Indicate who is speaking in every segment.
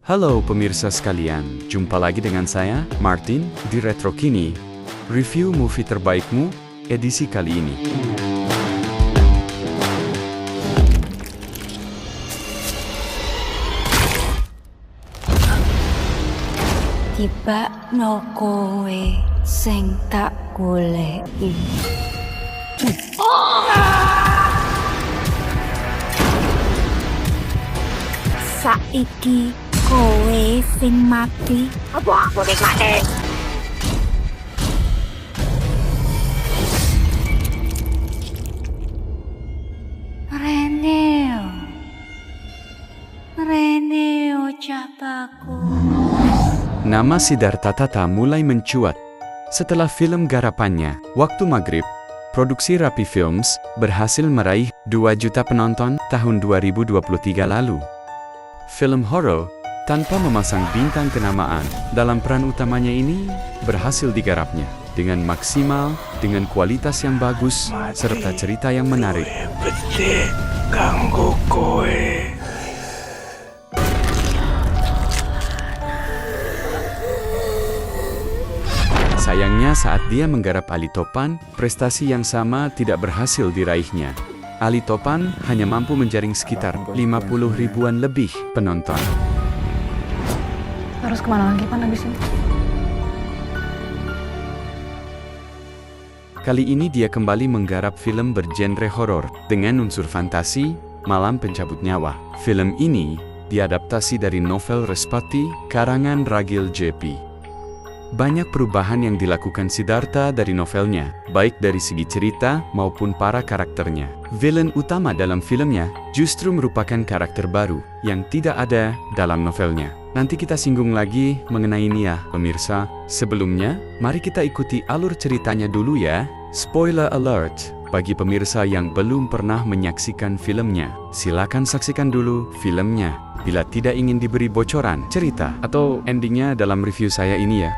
Speaker 1: Halo pemirsa sekalian, jumpa lagi dengan saya, Martin, di Retro Kini. Review movie terbaikmu, edisi kali ini.
Speaker 2: Tiba no kowe sing tak goleki. Saiki kowe sing mati. Apa aku sing mati? Reneo capaku.
Speaker 1: Nama Siddhartha Tata mulai mencuat. Setelah film garapannya, Waktu Maghrib, produksi Rapi Films, berhasil meraih 2 juta penonton tahun 2023 lalu. Film horor, tanpa memasang bintang kenamaan, dalam peran utamanya ini, berhasil digarapnya dengan maksimal, dengan kualitas yang bagus, serta cerita yang menarik.
Speaker 3: Beti ganggu kowe.
Speaker 1: Sayangnya saat dia menggarap Ali Topan, prestasi yang sama tidak berhasil diraihnya. Ali Topan hanya mampu menjaring sekitar 50 ribuan lebih penonton.
Speaker 4: Harus kemana lagi Pan abis ini?
Speaker 1: Kali ini dia kembali menggarap film bergenre horor dengan unsur fantasi, Malam Pencabut Nyawa. Film ini diadaptasi dari novel Respati, karangan Ragil JP. Banyak perubahan yang dilakukan Siddhartha dari novelnya, baik dari segi cerita maupun para karakternya. Villain utama dalam filmnya justru merupakan karakter baru yang tidak ada dalam novelnya. Nanti kita singgung lagi mengenai ini ya, pemirsa. Sebelumnya, mari kita ikuti alur ceritanya dulu ya. Spoiler alert, bagi pemirsa yang belum pernah menyaksikan filmnya, silakan saksikan dulu filmnya. Bila tidak ingin diberi bocoran cerita atau endingnya dalam review saya ini ya.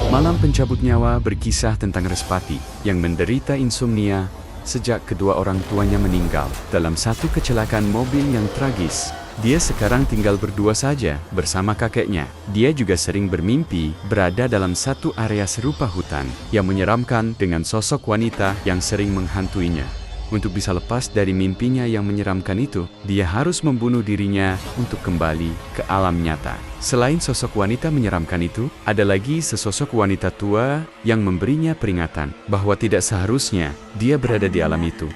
Speaker 1: Malam Pencabut Nyawa berkisah tentang Respati yang menderita insomnia sejak kedua orang tuanya meninggal dalam satu kecelakaan mobil yang tragis. Dia sekarang tinggal berdua saja bersama kakeknya. Dia juga sering bermimpi berada dalam satu area serupa hutan yang menyeramkan dengan sosok wanita yang sering menghantuinya. Untuk bisa lepas dari mimpinya yang menyeramkan itu, dia harus membunuh dirinya untuk kembali ke alam nyata. Selain sosok wanita menyeramkan itu, ada lagi sesosok wanita tua yang memberinya peringatan bahwa tidak seharusnya dia berada di alam itu.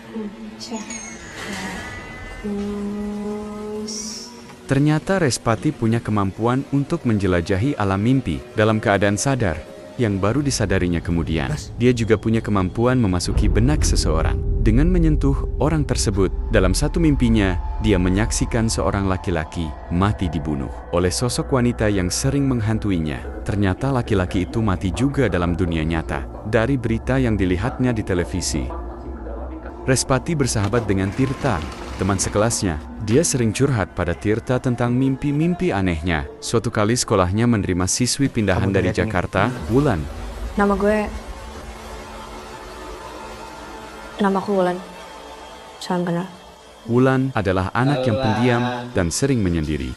Speaker 1: Ternyata Respati punya kemampuan untuk menjelajahi alam mimpi dalam keadaan sadar, yang baru disadarinya kemudian. Dia juga punya kemampuan memasuki benak seseorang. Dengan menyentuh orang tersebut, dalam satu mimpinya, dia menyaksikan seorang laki-laki mati dibunuh oleh sosok wanita yang sering menghantuinya. Ternyata laki-laki itu mati juga dalam dunia nyata, dari berita yang dilihatnya di televisi. Respati bersahabat dengan Tirta, teman sekelasnya. Dia sering curhat pada Tirta tentang mimpi-mimpi anehnya. Suatu kali sekolahnya menerima siswi pindahan dari Jakarta, Wulan.
Speaker 4: Namaku Wulan. Salam kenal.
Speaker 1: Wulan adalah anak yang pendiam dan sering menyendiri.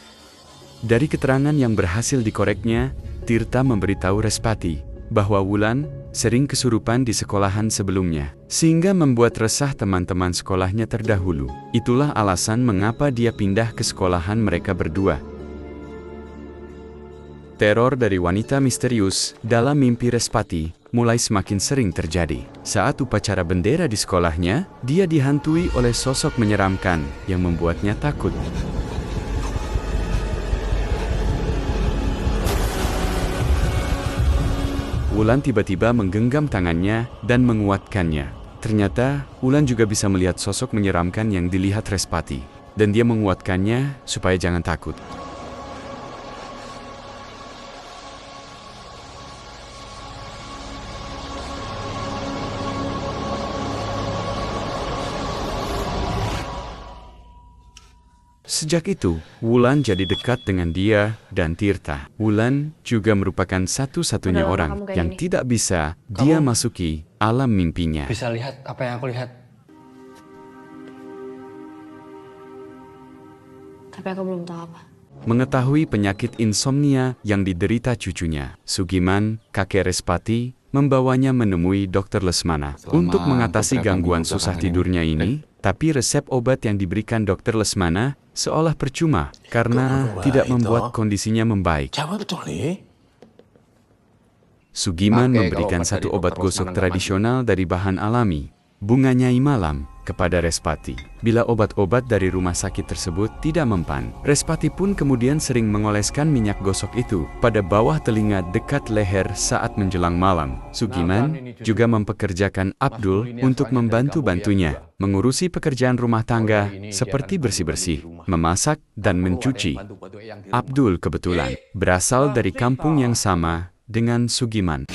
Speaker 1: Dari keterangan yang berhasil dikoreknya, Tirta memberitahu Respati bahwa Wulan sering kesurupan di sekolahan sebelumnya, sehingga membuat resah teman-teman sekolahnya terdahulu. Itulah alasan mengapa dia pindah ke sekolahan mereka berdua. Teror dari wanita misterius dalam mimpi Respati mulai semakin sering terjadi. Saat upacara bendera di sekolahnya, dia dihantui oleh sosok menyeramkan yang membuatnya takut. Wulan tiba-tiba menggenggam tangannya dan menguatkannya. Ternyata, Wulan juga bisa melihat sosok menyeramkan yang dilihat Respati, dan dia menguatkannya supaya jangan takut. Sejak itu, Wulan jadi dekat dengan dia dan Tirta. Wulan juga merupakan satu-satunya
Speaker 4: Udah lama
Speaker 1: orang
Speaker 4: kamu kayak
Speaker 1: yang
Speaker 4: gini.
Speaker 1: tidak bisa dia masuki alam mimpinya.
Speaker 3: Bisa lihat apa yang aku lihat.
Speaker 4: Tapi aku belum tahu apa.
Speaker 1: Mengetahui penyakit insomnia yang diderita cucunya, Sugiman, kakek Respati, membawanya menemui Dr. Lesmana untuk mengatasi gangguan susah tidurnya ini. Tapi resep obat yang diberikan Dr. Lesmana seolah percuma karena tidak membuat kondisinya membaik.
Speaker 3: Jawab betul nih.
Speaker 1: Sugiman
Speaker 5: Pakai
Speaker 1: memberikan
Speaker 5: kalau obat
Speaker 1: satu
Speaker 5: dari
Speaker 1: obat
Speaker 5: Dr.
Speaker 1: gosok
Speaker 5: Lesmana
Speaker 1: tradisional dari bahan alami, bunga nyai malam, kepada Respati. Bila obat-obat dari rumah sakit tersebut tidak mempan, Respati pun kemudian sering mengoleskan minyak gosok itu pada bawah telinga dekat leher saat menjelang malam. Sugiman juga mempekerjakan Abdul untuk membantu-bantunya mengurusi pekerjaan rumah tangga seperti bersih-bersih, memasak, dan mencuci. Abdul kebetulan berasal dari kampung yang sama dengan Sugiman.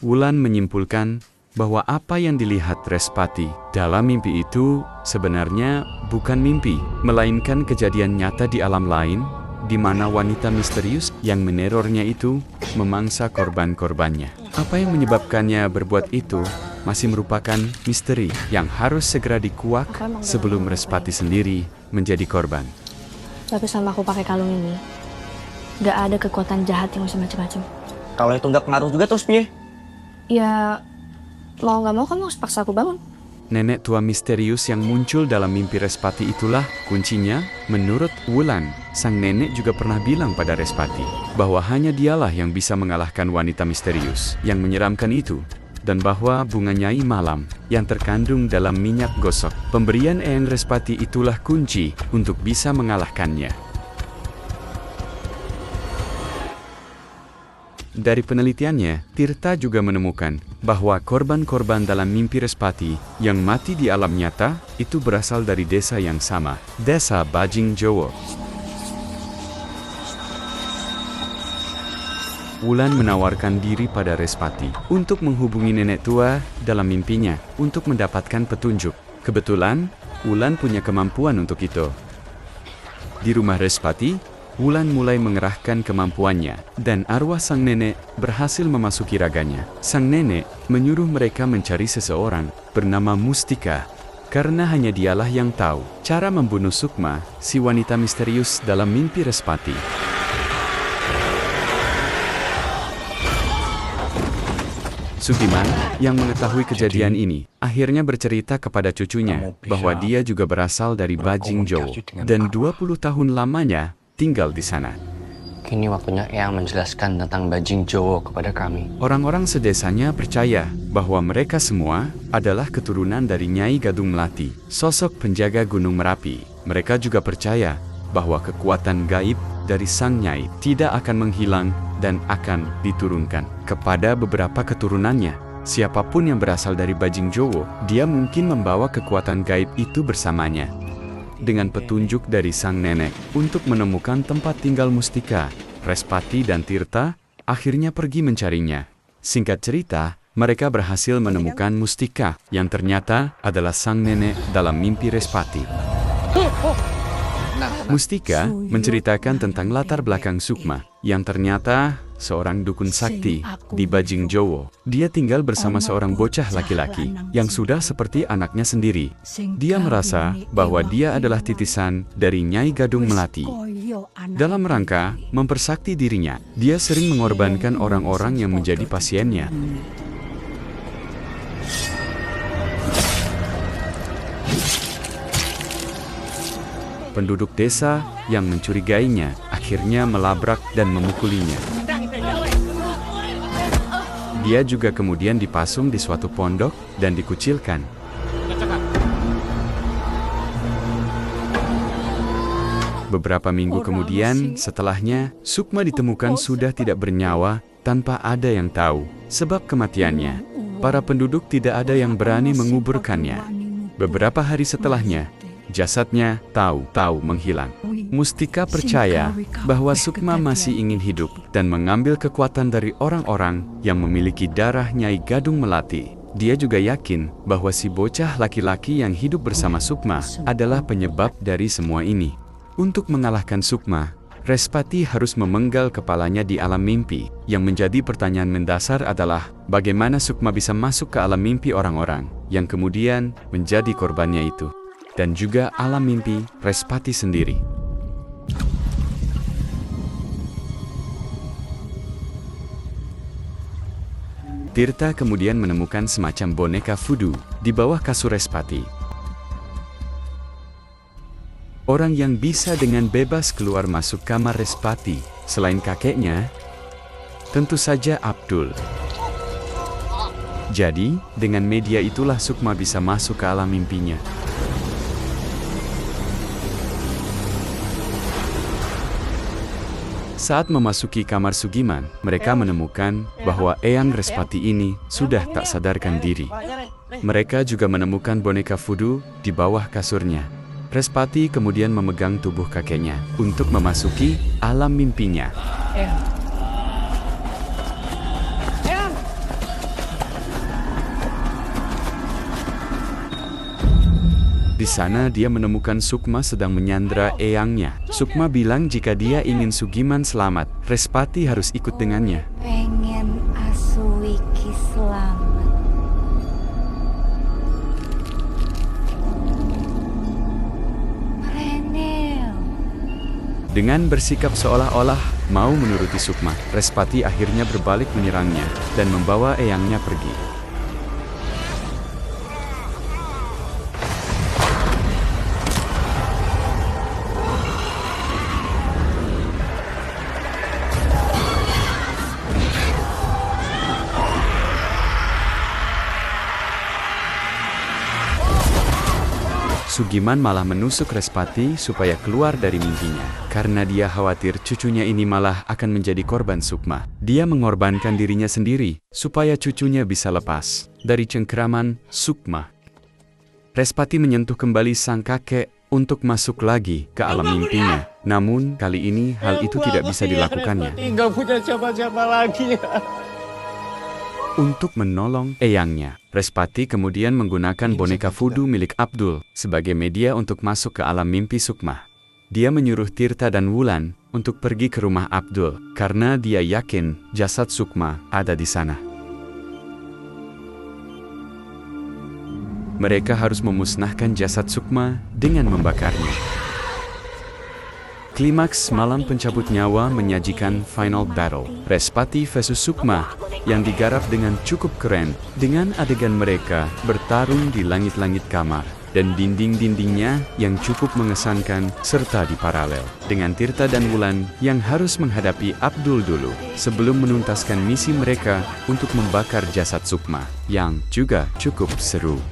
Speaker 1: Wulan menyimpulkan bahwa apa yang dilihat Respati dalam mimpi itu sebenarnya bukan mimpi, melainkan kejadian nyata di alam lain, di mana wanita misterius yang menerornya itu memangsa korban-korbannya. Apa yang menyebabkannya berbuat itu masih merupakan misteri yang harus segera dikuak sebelum Respati sendiri menjadi korban.
Speaker 4: Tapi sama aku pakai kalung ini, nggak ada kekuatan jahat yang bisa macam-macam.
Speaker 5: Kalau itu nggak pengaruh juga terus piye?
Speaker 4: Ya, mau nggak mau kamu harus paksa aku bangun.
Speaker 1: Nenek tua misterius yang muncul dalam mimpi Respati itulah kuncinya. Menurut Wulan, sang nenek juga pernah bilang pada Respati bahwa hanya dialah yang bisa mengalahkan wanita misterius yang menyeramkan itu, dan bahwa bunga nyai malam yang terkandung dalam minyak gosok pemberian Eyang Respati itulah kunci untuk bisa mengalahkannya. Dari penelitiannya, Tirta juga menemukan bahwa korban-korban dalam mimpi Respati yang mati di alam nyata itu berasal dari desa yang sama, Desa Bajing Jowo. Wulan menawarkan diri pada Respati untuk menghubungi nenek tua dalam mimpinya untuk mendapatkan petunjuk. Kebetulan, Wulan punya kemampuan untuk itu. Di rumah Respati, Wulan mulai mengerahkan kemampuannya, dan arwah sang nenek berhasil memasuki raganya. Sang nenek menyuruh mereka mencari seseorang bernama Mustika, karena hanya dialah yang tahu cara membunuh Sukma, si wanita misterius dalam mimpi Respati. Sugiman, yang mengetahui kejadian ini, akhirnya bercerita kepada cucunya bahwa dia juga berasal dari Bajing Jowo, dan 20 tahun lamanya tinggal di sana.
Speaker 5: Kini waktunya Eyang menjelaskan tentang Bajing Jowo kepada kami.
Speaker 1: Orang-orang sedesanya percaya bahwa mereka semua adalah keturunan dari Nyai Gadung Melati, sosok penjaga Gunung Merapi. Mereka juga percaya bahwa kekuatan gaib dari sang Nyai tidak akan menghilang dan akan diturunkan kepada beberapa keturunannya. Siapapun yang berasal dari Bajing Jowo, dia mungkin membawa kekuatan gaib itu bersamanya. Dengan petunjuk dari sang nenek untuk menemukan tempat tinggal Mustika, Respati dan Tirta akhirnya pergi mencarinya. Singkat cerita, mereka berhasil menemukan Mustika yang ternyata adalah sang nenek dalam mimpi Respati. Mustika menceritakan tentang latar belakang Sukma yang ternyata seorang dukun sakti di Bajing Jowo. Dia tinggal bersama seorang bocah laki-laki yang sudah seperti anaknya sendiri. Dia merasa bahwa dia adalah titisan dari Nyai Gadung Melati. Dalam rangka mempersakti dirinya, dia sering mengorbankan orang-orang yang menjadi pasiennya. Penduduk desa yang mencurigainya akhirnya melabrak dan memukulinya. Dia juga kemudian dipasung di suatu pondok dan dikucilkan. Beberapa minggu kemudian, setelahnya, Sukma ditemukan sudah tidak bernyawa tanpa ada yang tahu sebab kematiannya. Para penduduk tidak ada yang berani menguburkannya. Beberapa hari setelahnya, jasadnya tahu-tahu menghilang. Mustika percaya bahwa Sukma masih ingin hidup dan mengambil kekuatan dari orang-orang yang memiliki darah Nyai Gadung Melati. Dia juga yakin bahwa si bocah laki-laki yang hidup bersama Sukma adalah penyebab dari semua ini. Untuk mengalahkan Sukma, Respati harus memenggal kepalanya di alam mimpi. Yang menjadi pertanyaan mendasar adalah, bagaimana Sukma bisa masuk ke alam mimpi orang-orang, yang kemudian menjadi korbannya itu. Dan juga alam mimpi Respati sendiri. Tirta kemudian menemukan semacam boneka voodoo di bawah kasur Respati. Orang yang bisa dengan bebas keluar masuk kamar Respati, selain kakeknya, tentu saja Abdul. Jadi, dengan media itulah Sukma bisa masuk ke alam mimpinya. Saat memasuki kamar Sugiman, mereka menemukan bahwa Eyang Respati ini sudah tak sadarkan diri. Mereka juga menemukan boneka voodoo di bawah kasurnya. Respati kemudian memegang tubuh kakeknya untuk memasuki alam mimpinya. Di sana dia menemukan Sukma sedang menyandra eyangnya. Sukma bilang jika dia ingin Sugiman selamat, Respati harus ikut dengannya.
Speaker 2: Pengen Asuiki selamat. Reneo.
Speaker 1: Dengan bersikap seolah-olah mau menuruti Sukma, Respati akhirnya berbalik menyerangnya dan membawa eyangnya pergi. Sugiman malah menusuk Respati supaya keluar dari mimpinya. Karena dia khawatir cucunya ini malah akan menjadi korban Sukma. Dia mengorbankan dirinya sendiri supaya cucunya bisa lepas dari cengkeraman Sukma. Respati menyentuh kembali sang kakek untuk masuk lagi ke alam mimpinya. Namun kali ini hal itu tidak bisa dilakukannya.
Speaker 3: Nggak punya siapa-siapa lagi.
Speaker 1: Untuk menolong eyangnya, Respati kemudian menggunakan boneka voodoo milik Abdul sebagai media untuk masuk ke alam mimpi Sukma. Dia menyuruh Tirta dan Wulan untuk pergi ke rumah Abdul karena dia yakin jasad Sukma ada di sana. Mereka harus memusnahkan jasad Sukma dengan membakarnya. Klimaks Malam Pencabut Nyawa menyajikan final battle Respati versus Sukma yang digarap dengan cukup keren dengan adegan mereka bertarung di langit-langit kamar dan dinding-dindingnya yang cukup mengesankan serta diparalel dengan Tirta dan Wulan yang harus menghadapi Abdul dulu sebelum menuntaskan misi mereka untuk membakar jasad Sukma yang juga cukup seru.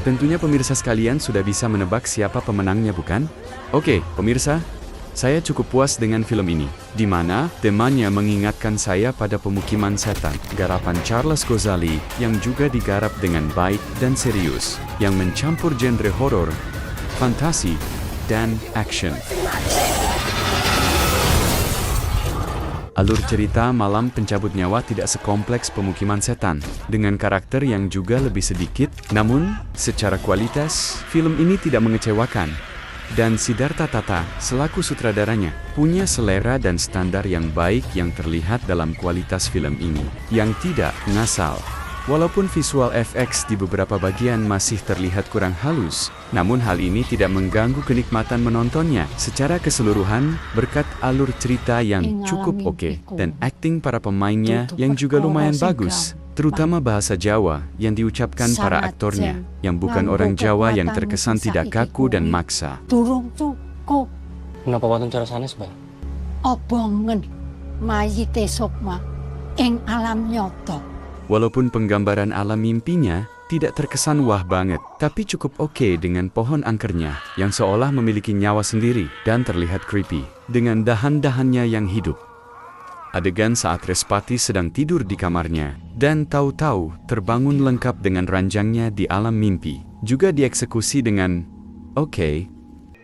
Speaker 1: Tentunya pemirsa sekalian sudah bisa menebak siapa pemenangnya, bukan? Oke, pemirsa, saya cukup puas dengan film ini, di mana temanya mengingatkan saya pada Pemukiman Setan, garapan Charles Ghazali yang juga digarap dengan baik dan serius, yang mencampur genre horor, fantasi, dan action. Alur cerita Malam Pencabut Nyawa tidak sekompleks Pemukiman Setan, dengan karakter yang juga lebih sedikit, namun secara kualitas, film ini tidak mengecewakan. Dan Siddhartha Tata, selaku sutradaranya, punya selera dan standar yang baik yang terlihat dalam kualitas film ini, yang tidak ngasal. Walaupun visual FX di beberapa bagian masih terlihat kurang halus, namun hal ini tidak mengganggu kenikmatan menontonnya secara keseluruhan berkat alur cerita yang cukup oke dan akting para pemainnya yang juga lumayan bagus, terutama bahasa Jawa yang diucapkan para aktornya yang bukan orang Jawa yang terkesan tidak kaku dan maksa.
Speaker 6: Durung cukup.
Speaker 5: Menapa wonten cara sanes, Mbak?
Speaker 6: Obongen mayite Sukma ing alam nyata.
Speaker 1: Walaupun penggambaran alam mimpinya tidak terkesan wah banget, tapi cukup oke dengan pohon angkernya yang seolah memiliki nyawa sendiri dan terlihat creepy dengan dahan-dahannya yang hidup. Adegan saat Respati sedang tidur di kamarnya dan tahu-tahu terbangun lengkap dengan ranjangnya di alam mimpi juga dieksekusi dengan oke.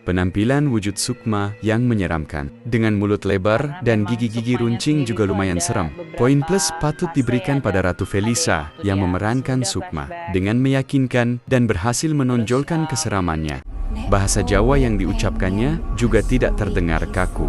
Speaker 1: Penampilan wujud Sukma yang menyeramkan, dengan mulut lebar dan gigi-gigi runcing juga lumayan serem. Poin plus patut diberikan pada Ratu Felisa yang memerankan Sukma dengan meyakinkan dan berhasil menonjolkan keseramannya. Bahasa Jawa yang diucapkannya juga tidak terdengar kaku.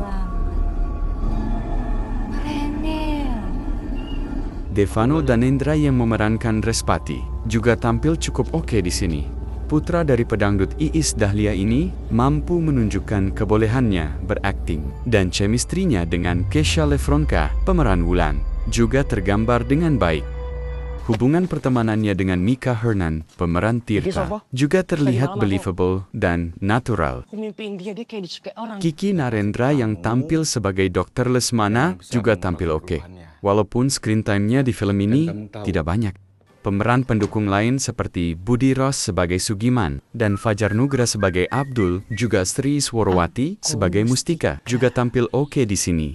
Speaker 1: Devano Danendra yang memerankan Respati juga tampil cukup oke di sini. Putra dari pedangdut Iis Dahlia ini mampu menunjukkan kebolehannya berakting, dan chemistry-nya dengan Kesha Lefronka, pemeran Wulan, juga tergambar dengan baik. Hubungan pertemanannya dengan Mika Hernan, pemeran Tirta, juga terlihat believable dan natural.
Speaker 3: Aku mimpiin dia kayak disukai orang.
Speaker 1: Kiki Narendra yang tampil sebagai Dr. Lesmana juga tampil oke, walaupun screen time-nya di film ini tidak banyak. Pemeran pendukung lain seperti Budi Ros sebagai Sugiman dan Fajar Nugra sebagai Abdul, juga Sri Swarowati sebagai Mustika juga tampil oke di sini.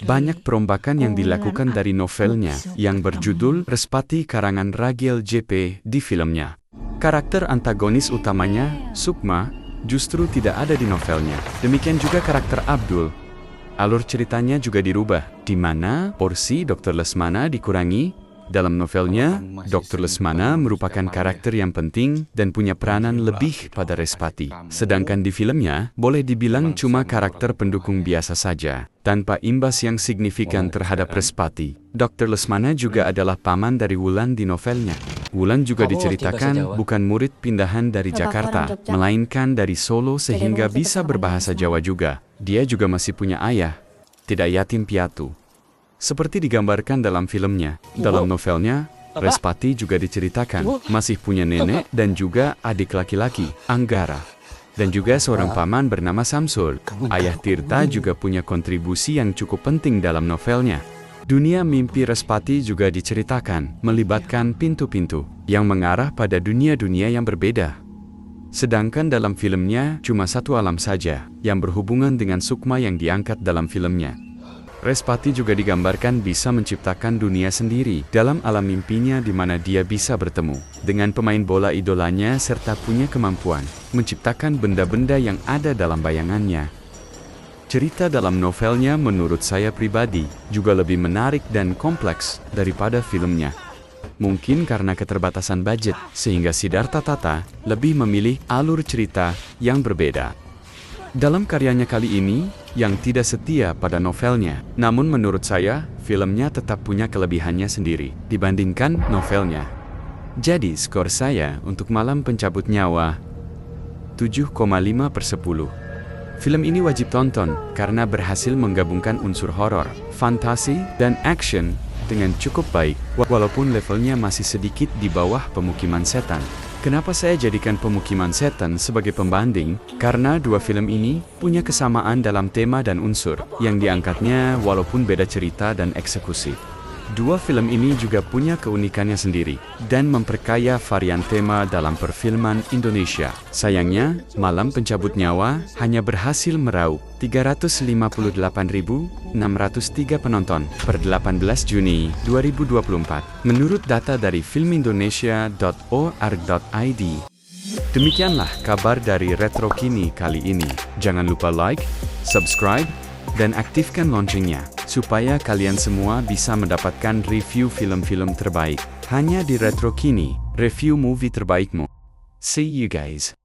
Speaker 1: Banyak perombakan yang dilakukan dari novelnya yang berjudul Respati karangan Ragil JP di filmnya. Karakter antagonis utamanya, Sukma, justru tidak ada di novelnya. Demikian juga karakter Abdul. Alur ceritanya juga dirubah, di mana porsi Dr. Lesmana dikurangi. Dalam novelnya, Dr. Lesmana merupakan karakter yang penting dan punya peranan lebih pada Respati. Sedangkan di filmnya, boleh dibilang cuma karakter pendukung biasa saja, tanpa imbas yang signifikan terhadap Respati. Dr. Lesmana juga adalah paman dari Wulan di novelnya. Wulan juga diceritakan bukan murid pindahan dari Jakarta, melainkan dari Solo sehingga bisa berbahasa Jawa juga. Dia juga masih punya ayah, tidak yatim piatu. Seperti digambarkan dalam filmnya, dalam novelnya, Respati juga diceritakan masih punya nenek dan juga adik laki-laki, Anggara. Dan juga seorang paman bernama Samsul. Ayah Tirta juga punya kontribusi yang cukup penting dalam novelnya. Dunia mimpi Respati juga diceritakan, melibatkan pintu-pintu yang mengarah pada dunia-dunia yang berbeda. Sedangkan dalam filmnya, cuma satu alam saja yang berhubungan dengan Sukma yang diangkat dalam filmnya. Respati juga digambarkan bisa menciptakan dunia sendiri dalam alam mimpinya di mana dia bisa bertemu dengan pemain bola idolanya serta punya kemampuan menciptakan benda-benda yang ada dalam bayangannya. Cerita dalam novelnya menurut saya pribadi juga lebih menarik dan kompleks daripada filmnya. Mungkin karena keterbatasan budget, sehingga Siddhartha Tata lebih memilih alur cerita yang berbeda. Dalam karyanya kali ini, yang tidak setia pada novelnya, namun menurut saya, filmnya tetap punya kelebihannya sendiri dibandingkan novelnya. Jadi, skor saya untuk Malam Pencabut Nyawa, 7,5/10. Film ini wajib tonton karena berhasil menggabungkan unsur horor, fantasi, dan action dengan cukup baik, walaupun levelnya masih sedikit di bawah Pemukiman Setan. Kenapa saya jadikan Pemukiman Setan sebagai pembanding? Karena dua film ini punya kesamaan dalam tema dan unsur yang diangkatnya walaupun beda cerita dan eksekusi. Dua film ini juga punya keunikannya sendiri dan memperkaya varian tema dalam perfilman Indonesia. Sayangnya, Malam Pencabut Nyawa hanya berhasil meraup 358.603 penonton per 18 Juni 2024 menurut data dari filmindonesia.or.id. Demikianlah kabar dari Retro Kini kali ini. Jangan lupa like, subscribe, dan aktifkan loncengnya, supaya kalian semua bisa mendapatkan review film-film terbaik hanya di Retro Kini, review movie terbaikmu. See you guys.